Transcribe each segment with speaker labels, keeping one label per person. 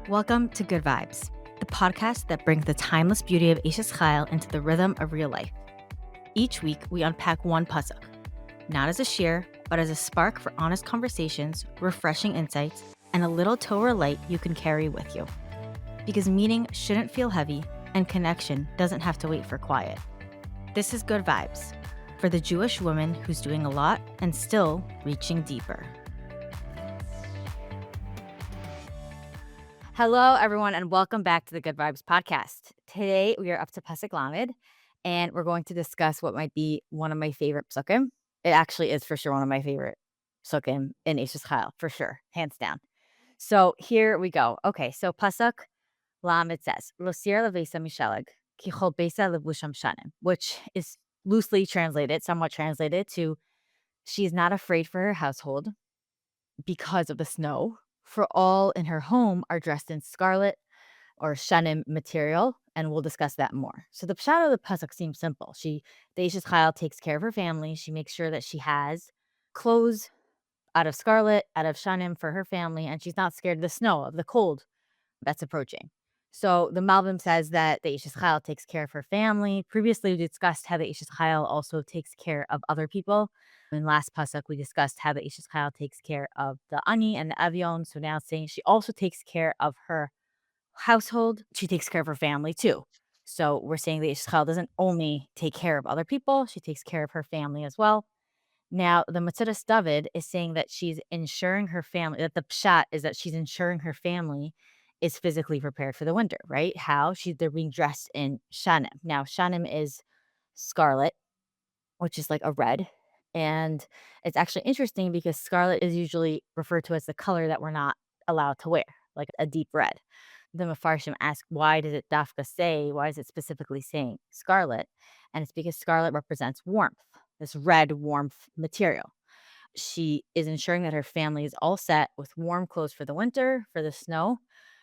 Speaker 1: Welcome to Good Vibes, the podcast that brings the timeless beauty of Eishes Chayil into the rhythm of real life. Each week, we unpack one pasuk, not as a shir, but as a spark for honest conversations, refreshing insights, and a little Torah light you can carry with you. Because meaning shouldn't feel heavy, and connection doesn't have to wait for quiet. This is Good Vibes, for the Jewish woman who's doing a lot and still reaching deeper. Hello, everyone, and welcome back to the Good Vibes podcast. Today, we are up to Pasuk Lamed, and we're going to discuss what might be one of my favorite psukim. It actually is for sure one of my favorite psukim in Eishes Chayil, for sure, hands down. So here we go. Okay, so Pasuk Lamed says, Lo sir levesa mishalag, ki chol besa levusham shanim, which is loosely translated, somewhat translated to, she is not afraid for her household because of the snow. For all in her home are dressed in scarlet or shanim material, and we'll discuss that more. So the pshat of the pasuk seems simple. The Eishes Chayil takes care of her family. She makes sure that she has clothes out of scarlet, out of shanim for her family, and she's not scared of the snow, of the cold that's approaching. So the Malbim says that the Eishes Chayil takes care of her family. Previously, we discussed how the Eishes Chayil also takes care of other people. In last pasuk, we discussed how the Eishes Chayil takes care of the ani and the avion. So now it's saying she also takes care of her household. She takes care of her family too. So we're saying the Eishes Chayil doesn't only take care of other people; she takes care of her family as well. Now, the Matzudas David is saying that she's ensuring her family, that the pshat is that she's ensuring her family is physically prepared for the winter, right? How? They're being dressed in shanim. Now, shanim is scarlet, which is like a red. And it's actually interesting because scarlet is usually referred to as the color that we're not allowed to wear, like a deep red. The Mefarshim ask, why does it why is it specifically saying scarlet? And it's because scarlet represents warmth, this red warmth material. She is ensuring that her family is all set with warm clothes for the winter, for the snow.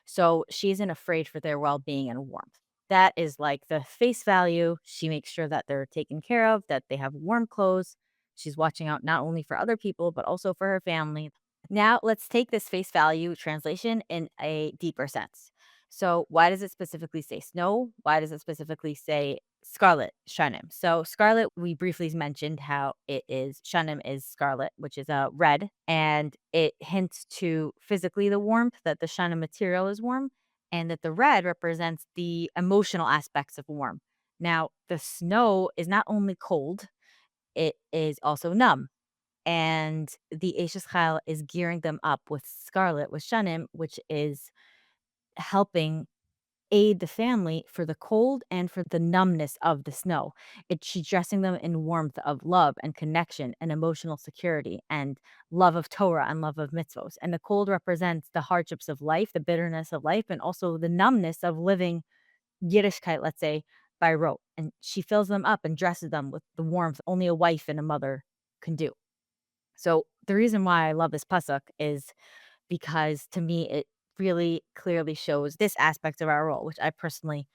Speaker 1: So she isn't afraid for their well being and warmth. That is like the face value. She makes sure that they're taken care of, that they have warm clothes. She's watching out not only for other people, but also for her family. Now, let's take this face value translation in a deeper sense. So, why does it specifically say snow? Why does it specifically say scarlet, shanim? So, scarlet, we briefly mentioned how it is, shanim is scarlet, which is a red, and it hints to physically the warmth, that the shanim material is warm, and that the red represents the emotional aspects of warm. Now, the snow is not only cold, it is also numb. And the Eishes Chayil is gearing them up with scarlet, with shanim, which is helping aid the family for the cold and for the numbness of the snow. She's dressing them in warmth of love and connection and emotional security and love of Torah and love of mitzvos. And the cold represents the hardships of life, the bitterness of life, and also the numbness of living Yiddishkeit, let's say, by rote. And she fills them up and dresses them with the warmth only a wife and a mother can do. So the reason why I love this pasuk is because to me it really clearly shows this aspect of our role, which I personally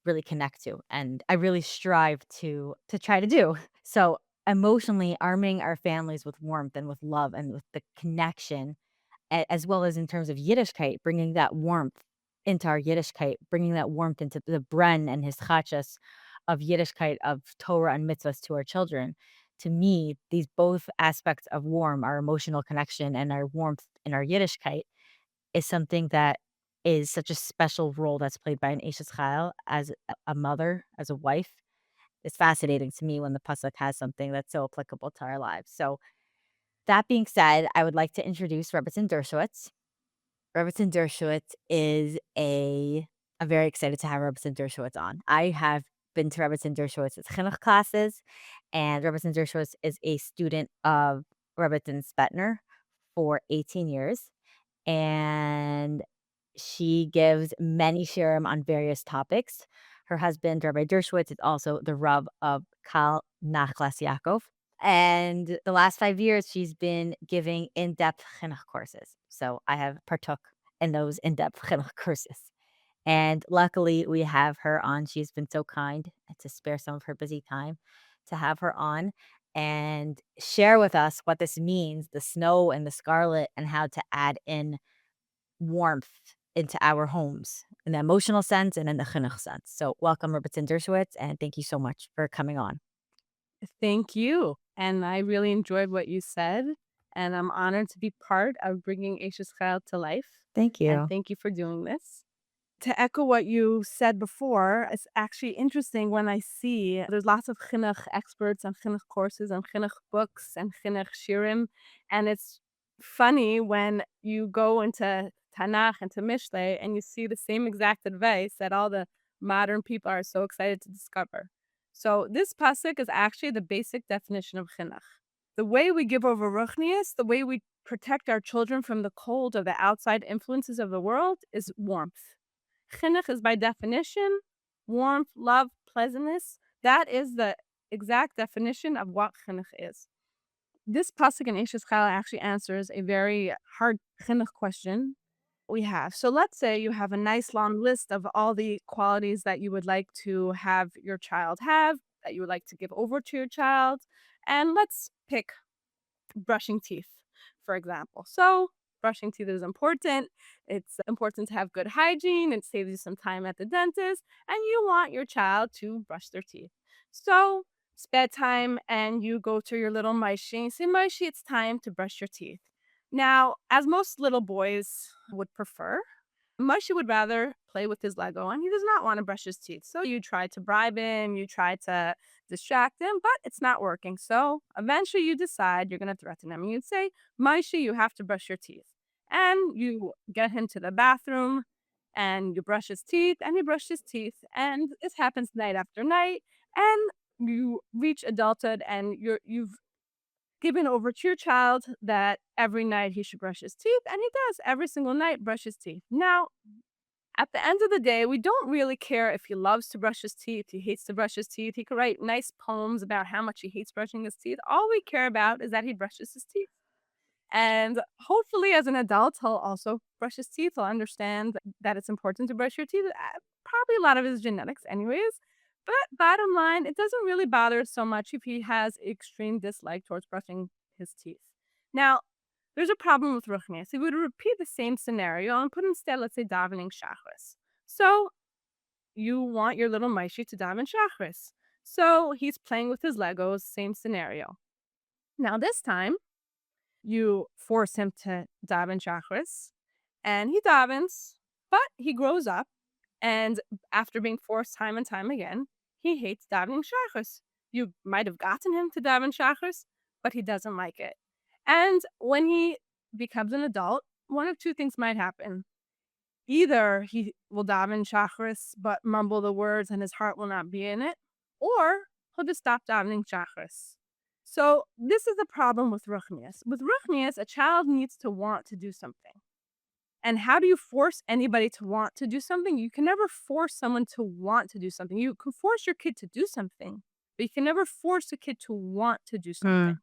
Speaker 1: really connect to and I really strive to try to do. So emotionally arming our families with warmth and with love and with the connection, as well as in terms of Yiddishkeit, bringing that warmth into our Yiddishkeit, bringing that warmth into the bren and his chachas of Yiddishkeit, of Torah and mitzvahs to our children. To me, these both aspects of warm, our emotional connection and our warmth in our Yiddishkeit, is something that is such a special role that's played by an Eishes Chayil as a mother, as a wife. It's fascinating to me when the pasuk has something that's so applicable to our lives. So that being said, I would like to introduce Rebbetzin Dershowitz. Rebbetzin Dershowitz is I'm very excited to have Rebbetzin Dershowitz on. I have been to Rebbetzin Dershowitz's chinuch classes, and Rebbetzin Dershowitz is a student of Rebbetzin Spetner for 18 years, and she gives many shirim on various topics. Her husband, Rabbi Dershowitz, is also the Rav of Kal Nachlas Yaakov. And the last 5 years, she's been giving in-depth chinuch courses. So I have partook in those in-depth chinuch courses. And luckily, we have her on. She's been so kind to spare some of her busy time to have her on and share with us what this means, the snow and the scarlet, and how to add in warmth into our homes in the emotional sense and in the chinuch sense. So welcome, Rebbetzin Dershowitz, and thank you so much for coming on.
Speaker 2: Thank you. And I really enjoyed what you said. And I'm honored to be part of bringing Eishes Chayil to life.
Speaker 1: Thank
Speaker 2: And
Speaker 1: you.
Speaker 2: thank you for doing this. To echo what you said before, it's actually interesting when I see there's lots of chinuch experts and chinuch courses and chinuch books and chinuch shirim. And it's funny when you go into Tanakh and to Mishlei and you see the same exact advice that all the modern people are so excited to discover. So this pasuk is actually the basic definition of chinuch. The way we give over ruchnius, the way we protect our children from the cold of the outside influences of the world is warmth. Chinuch is by definition warmth, love, pleasantness. That is the exact definition of what chinuch is. This pasuk in Eishes Chayil actually answers a very hard chinuch question we have. So let's say you have a nice long list of all the qualities that you would like to have your child have, that you would like to give over to your child. And let's pick brushing teeth, for example. So, brushing teeth is important. It's important to have good hygiene. It saves you some time at the dentist, and you want your child to brush their teeth. So, it's bedtime, and you go to your little Maishi and say, Maishi, it's time to brush your teeth. Now, as most little boys would prefer, Moshe would rather play with his Lego and he does not want to brush his teeth. So you try to bribe him, you try to distract him, but it's not working. So eventually you decide you're going to threaten him. And you'd say, Moshe, you have to brush your teeth. And you get him to the bathroom and you brush his teeth and he brushes his teeth. And this happens night after night. And you reach adulthood and you've given over to your child that every night he should brush his teeth. And he does every single night brush his teeth. Now, at the end of the day, we don't really care if he loves to brush his teeth, he hates to brush his teeth. He could write nice poems about how much he hates brushing his teeth. All we care about is that he brushes his teeth. And hopefully, as an adult, he'll also brush his teeth. He'll understand that it's important to brush your teeth. Probably a lot of his genetics, anyways. But bottom line, it doesn't really bother us so much if he has extreme dislike towards brushing his teeth. Now, there's a problem with ruchnias. He would repeat the same scenario and put instead, let's say, davening shachris. So you want your little Maishi to daven shachris. So he's playing with his Legos, same scenario. Now this time, you force him to daven shachris, and he davens, but he grows up, and after being forced time and time again, he hates davening shachris. You might have gotten him to daven shachris, but he doesn't like it. And when he becomes an adult, one of two things might happen. Either he will daven shachris but mumble the words and his heart will not be in it, or he'll just stop davening shachris. So this is the problem with ruchnias. With ruchnias, a child needs to want to do something. And how do you force anybody to want to do something? You can never force someone to want to do something. You can force your kid to do something, but you can never force a kid to want to do something.
Speaker 1: Hmm.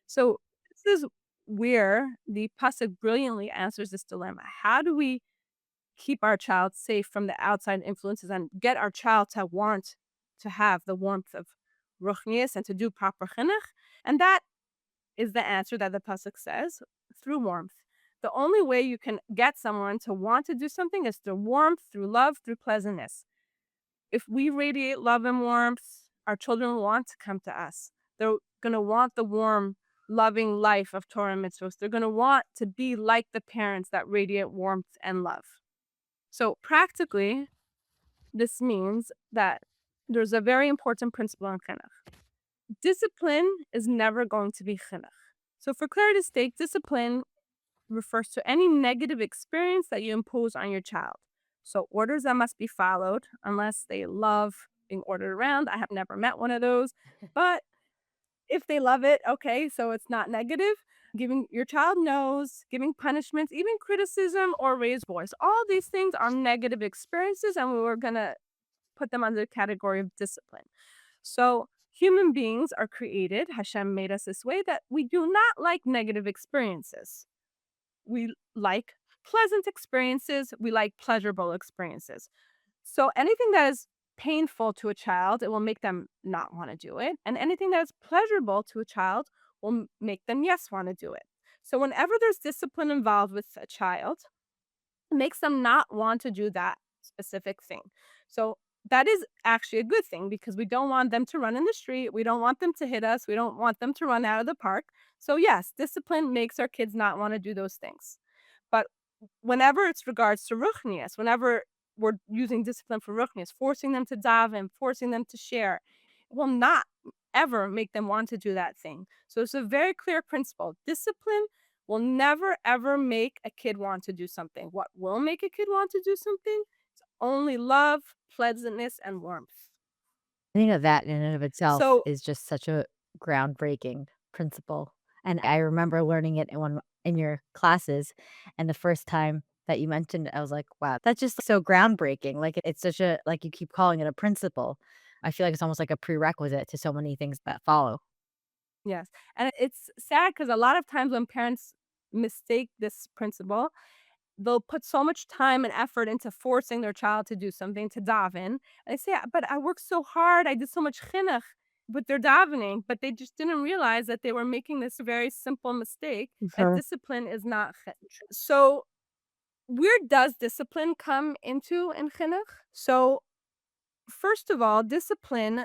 Speaker 2: So this is where the pasuk brilliantly answers this dilemma. How do we keep our child safe from the outside influences and get our child to want to have the warmth of ruchnias and to do proper chinuch? And that is the answer that the pasuk says, through warmth. The only way you can get someone to want to do something is through warmth, through love, through pleasantness. If we radiate love and warmth, our children want to come to us. They're going to want the warm, loving life of Torah and mitzvahs. They're going to want to be like the parents that radiate warmth and love. So practically, this means that there's a very important principle in chinuch. Discipline is never going to be chinuch. So for clarity's sake, discipline refers to any negative experience that you impose on your child. So orders that must be followed unless they love being ordered around. I have never met one of those. But if they love it, okay, so it's not negative. Giving your child no's, giving punishments, even criticism or raised voice. All these things are negative experiences, and we were going to put them under the category of discipline. So human beings are created, Hashem made us this way, that we do not like negative experiences. We like pleasant experiences. We like pleasurable experiences. So anything that is painful to a child, it will make them not want to do it. And anything that is pleasurable to a child will make them, yes, want to do it. So whenever there's discipline involved with a child, makes them not want to do that specific thing. So that is actually a good thing because we don't want them to run in the street. We don't want them to hit us. We don't want them to run out of the park. So, yes, discipline makes our kids not want to do those things. But whenever it's regards to ruchnias, whenever we're using discipline for ruchnias, forcing them to daven, forcing them to share, it will not ever make them want to do that thing. So it's a very clear principle. Discipline will never ever make a kid want to do something. What will make a kid want to do something? It's only love, pleasantness, and warmth.
Speaker 1: I think that in and of itself
Speaker 2: So,
Speaker 1: is just such a groundbreaking principle, and I remember learning it in your classes, and the first time that you mentioned it, I was like, "Wow, that's just so groundbreaking." Like, it's such a like, you keep calling it a principle. I feel like it's almost like a prerequisite to so many things that follow.
Speaker 2: yes. And it's sad because a lot of times when parents mistake this principle, they'll put so much time and effort into forcing their child to do something, to daven. And they say, but I worked so hard. I did so much chinuch with their davening, but they just didn't realize that they were making this very simple mistake, that
Speaker 1: Sure.
Speaker 2: discipline is not chinuch. So where does discipline come into in chinuch? So first of all, discipline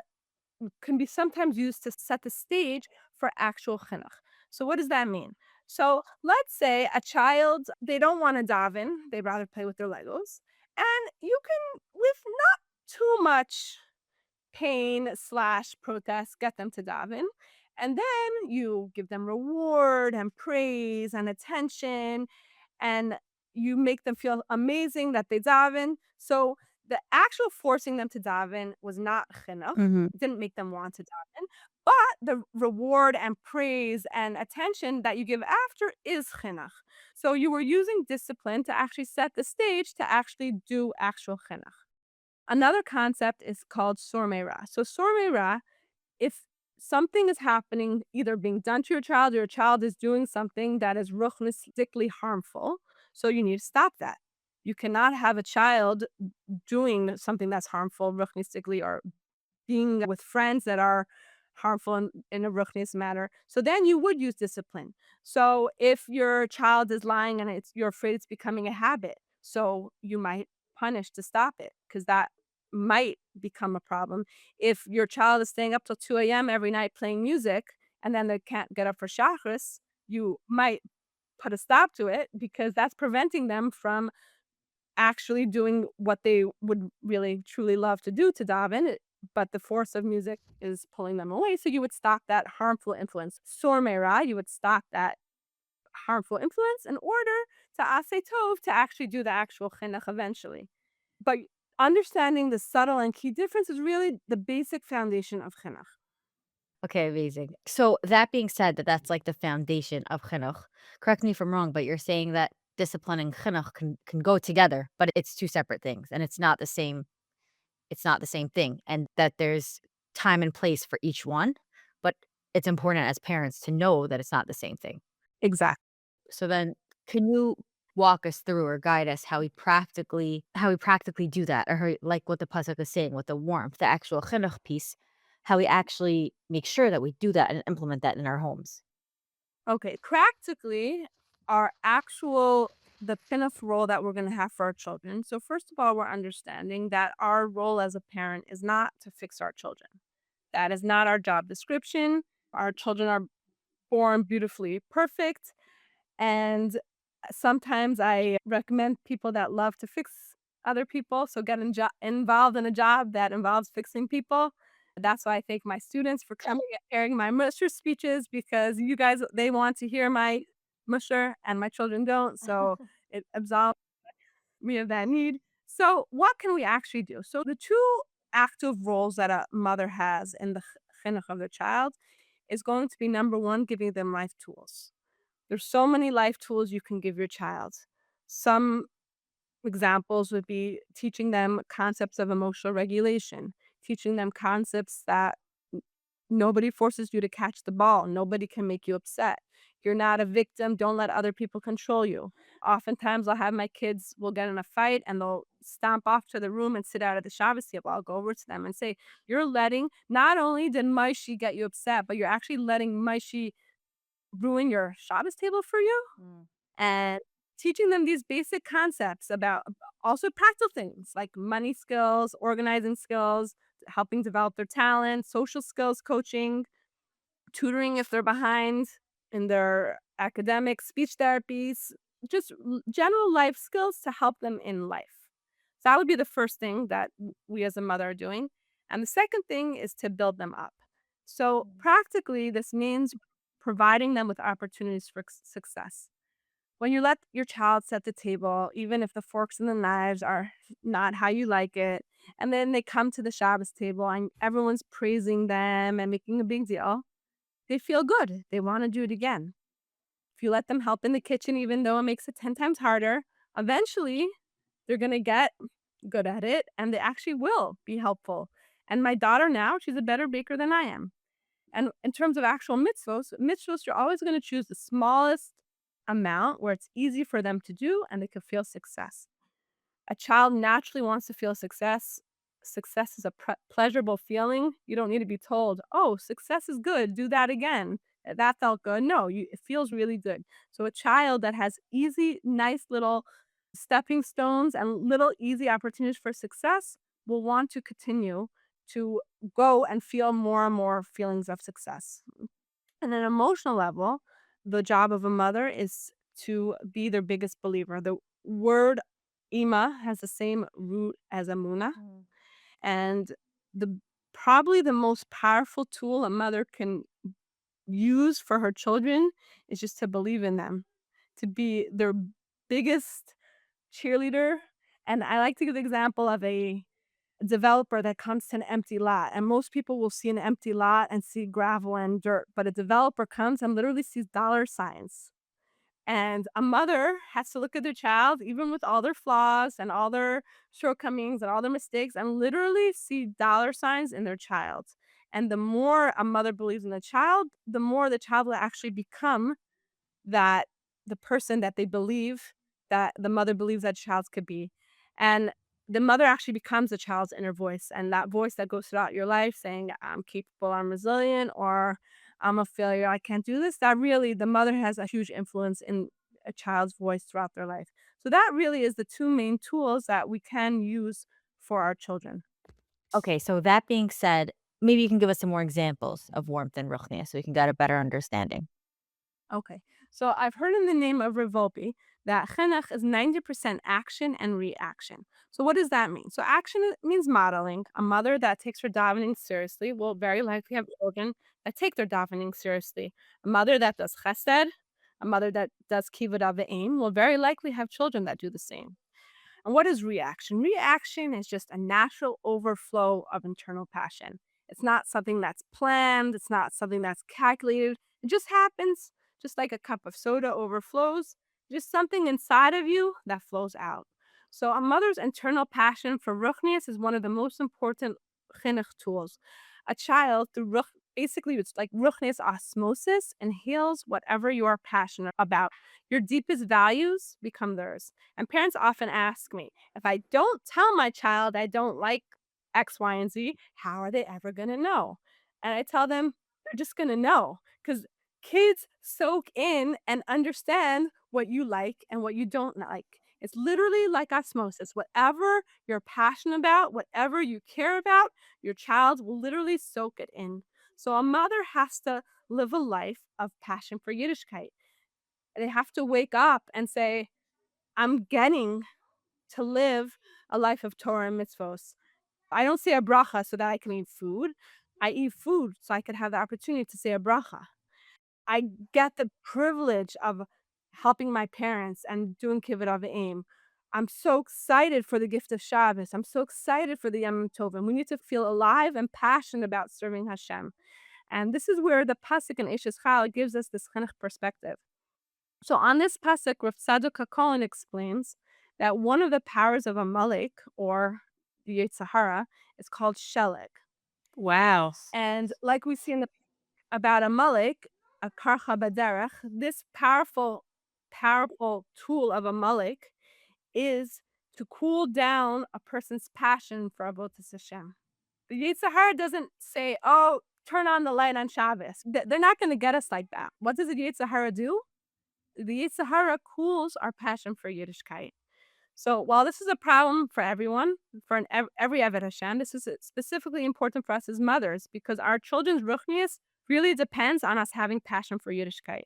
Speaker 2: can be sometimes used to set the stage for actual chinuch. So what does that mean? So let's say a child, they don't want to daven, they'd rather play with their Legos. And you can, with not too much pain slash protest, get them to daven. And then you give them reward and praise and attention, and you make them feel amazing that they daven. So the actual forcing them to daven was not chinuch.
Speaker 1: Mhm.
Speaker 2: It didn't make them want to daven. But the reward and praise and attention that you give after is chinuch. So you were using discipline to actually set the stage to actually do actual chinuch. Another concept is called sormeira. So sormeira, if something is happening, either being done to your child is doing something that is ruchnistically harmful, so you need to stop that. You cannot have a child doing something that's harmful ruchnistically or being with friends that are harmful in a ruchnius manner. So then you would use discipline. So if your child is lying and you're afraid it's becoming a habit, so you might punish to stop it because that might become a problem. If your child is staying up till 2 a.m. every night playing music and then they can't get up for chakras, you might put a stop to it because that's preventing them from actually doing what they would really truly love to do to daven, but the force of music is pulling them away. So you would stop that harmful influence. Sormera, you would stop that harmful influence in order to asay tov to actually do the actual chinuch eventually. But understanding the subtle and key difference is really the basic foundation of chinuch.
Speaker 1: Okay, amazing. So that being said, that's like the foundation of chinuch. Correct me if I'm wrong, but you're saying that discipline and chinuch can go together, but it's two separate things, and it's not the same thing, and that there's time and place for each one, but it's important as parents to know that it's not the same thing.
Speaker 2: Exactly.
Speaker 1: So then can you walk us through or guide us how we practically do that, or like what the pasuk is saying with the warmth, the actual chinuch piece, how we actually make sure that we do that and implement that in our homes?
Speaker 2: Okay, practically, our actual the pinup role that we're going to have for our children. So first of all, we're understanding that our role as a parent is not to fix our children. That is not our job description. Our children are born beautifully perfect, and sometimes I recommend people that love to fix other people, so get involved in a job that involves fixing people. That's why I thank my students for coming and hearing my musher speeches because you guys, they want to hear my musher and my children don't. So it absolves me of that need. So, what can we actually do? So, the two active roles that a mother has in the chinuch of their child is going to be number one, giving them life tools. There's so many life tools you can give your child. Some examples would be teaching them concepts of emotional regulation, teaching them concepts that nobody forces you to catch the ball, nobody can make you upset. You're not a victim, don't let other people control you. Oftentimes, I'll have my kids will get in a fight and they'll stomp off to the room and sit out at the Shabbos table. I'll go over to them and say, "You're letting, not only did Maishi get you upset, but you're actually letting Maishi ruin your Shabbos table for you."
Speaker 1: Mm.
Speaker 2: teaching them these basic concepts about also practical things like money skills, organizing skills, helping develop their talent, social skills coaching, tutoring if they're behind in their academic speech therapies, just general life skills to help them in life. So that would be the first thing that we as a mother are doing. And the second thing is to build them up. So practically, this means providing them with opportunities for success. When you let your child set the table, even if the forks and the knives are not how you like it, and then they come to the Shabbos table and everyone's praising them and making a big deal, they feel good. They want to do it again. If you let them help in the kitchen, even though it makes it 10 times harder, eventually they're going to get good at it and they actually will be helpful. And my daughter now, she's a better baker than I am. And in terms of actual mitzvos, you're always going to choose the smallest amount where it's easy for them to do and they can feel success. A child naturally wants to feel success. Success is a pleasurable feeling. You don't need to be told, oh, success is good. Do that again. That felt good. No, it feels really good. So a child that has easy, nice little stepping stones and little easy opportunities for success will want to continue to go and feel more and more feelings of success. On an emotional level, the job of a mother is to be their biggest believer. The word Ima has the same root as Amuna,
Speaker 1: Mm.
Speaker 2: and the probably the most powerful tool a mother can use for her children is just to believe in them, to be their biggest cheerleader. And I like to give the example of a developer that comes to an empty lot, and most people will see an empty lot and see gravel and dirt, but a developer comes and literally sees dollar signs. And a mother has to look at their child, even with all their flaws and all their shortcomings and all their mistakes, and literally see dollar signs in their child. And the more a mother believes in the child, the more the child will actually become that the person that they believe that the mother believes that child could be. And the mother actually becomes the child's inner voice, and that voice that goes throughout your life saying, I'm capable, I'm resilient, or I'm a failure, I can't do this. That really, the mother has a huge influence in a child's voice throughout their life. So that really is the two main tools that we can use for our children.
Speaker 1: Okay, so that being said, maybe you can give us some more examples of warmth and ruchnia so we can get a better understanding.
Speaker 2: Okay. So I've heard in the name of Revolpi that chinuch is 90% action and reaction. So what does that mean? So action means modeling. A mother that takes her davening seriously will very likely have children that take their davening seriously. A mother that does chesed, a mother that does kibbud avim will very likely have children that do the same. And what is reaction? Reaction is just a natural overflow of internal passion. It's not something that's planned, it's not something that's calculated. It just happens, just like a cup of soda overflows, just something inside of you that flows out. So, a mother's internal passion for ruchnias is one of the most important chinuch tools. A child, through basically, it's like ruchnias osmosis, inhales whatever you are passionate about. Your deepest values become theirs. And parents often ask me, if I don't tell my child I don't like X, Y, and Z, how are they ever going to know? And I tell them, they're just going to know because kids soak in and understand what you like and what you don't like. It's literally like osmosis. Whatever you're passionate about, whatever you care about, your child will literally soak it in. So a mother has to live a life of passion for Yiddishkeit. They have to wake up and say, I'm getting to live a life of Torah and mitzvos. I don't say a bracha so that I can eat food. I eat food so I could have the opportunity to say a bracha. I get the privilege of helping my parents and doing kibbud avim. I'm so excited for the gift of Shabbos. I'm so excited for the Yom Tovim. We need to feel alive and passionate about serving Hashem. And this is where the pasuk in Eishes Chayil gives us this chinuch perspective. So on this pasuk, Rav Tzadok HaKohen explains that one of the powers of Amalek, or the Yetzer Hara, is called Sheleg.
Speaker 1: Wow.
Speaker 2: And like we see in the about Amalek, a karcha baderech, this powerful tool of Amalek is to cool down a person's passion for avodas Hashem. The Yetzer Hara doesn't say, "Oh, turn on the light on Shabbos." They're not going to get us like that. What does the Yetzer Hara do? the Yetzer Hara cools our passion for Yiddishkeit. So while this is a problem for everyone, for every Eved Hashem, this is specifically important for us as mothers because our children's ruchnius really depends on us having passion for Yiddishkeit.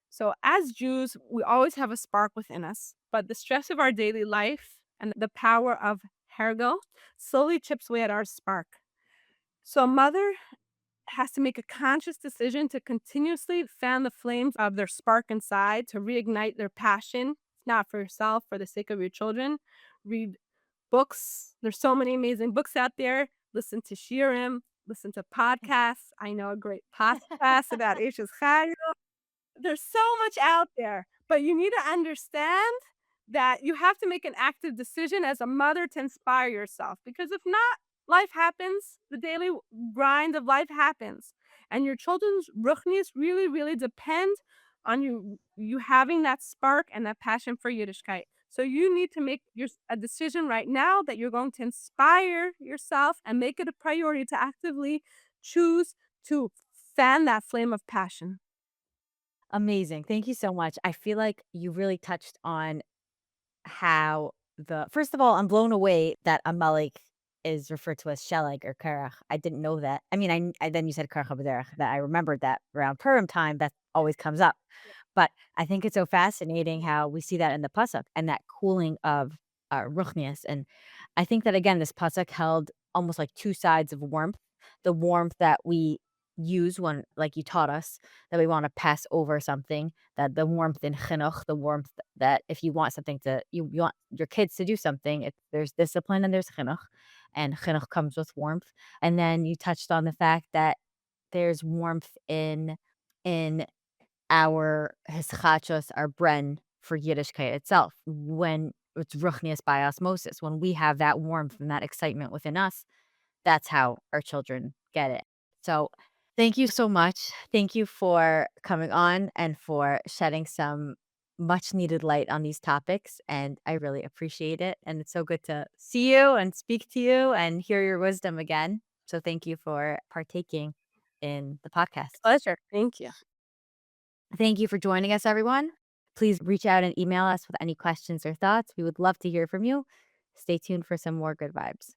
Speaker 2: So as Jews, we always have a spark within us, but the stress of our daily life and the power of Hergel slowly chips away at our spark. So a mother has to make a conscious decision to continuously fan the flames of their spark inside, to reignite their passion, not for yourself, for the sake of your children. Read books. There's so many amazing books out there. Listen to shirim, listen to podcasts. I know a great podcast about Eishes Chayil. There's so much out there, but you need to understand that you have to make an active decision as a mother to inspire yourself, because if not, life happens, the daily grind of life happens, and your children's ruchnius really, really depend on you having that spark and that passion for Yiddishkeit. So you need to make a decision right now that you're going to inspire yourself and make it a priority to actively choose to fan that flame of passion.
Speaker 1: Amazing. Thank you so much. I feel like you really touched on how first of all, I'm blown away that Amalek is referred to as Shelag or Karach. I didn't know that. I mean, I then you said Karach B'derech, that I remembered that around Purim time that always comes up. But I think it's so fascinating how we see that in the pasuk and that cooling of ruchnius. And I think that again, this pasuk held almost like two sides of warmth. The warmth that we use when, like you taught us, that we want to pass over something, that the warmth in chinuch, the warmth that if you want something to, you want your kids to do something, there's discipline and there's chinuch, and chinuch comes with warmth. And then you touched on the fact that there's warmth in our hischachos, our bren for Yiddishkeit itself, when it's ruchnius by osmosis, when we have that warmth and that excitement within us, that's how our children get it. So thank you so much. Thank you for coming on and for shedding some much needed light on these topics. And I really appreciate it. And it's so good to see you and speak to you and hear your wisdom again. So thank you for partaking in the podcast.
Speaker 2: Pleasure. Thank you.
Speaker 1: Thank you for joining us, everyone. Please reach out and email us with any questions or thoughts. We would love to hear from you. Stay tuned for some more good vibes.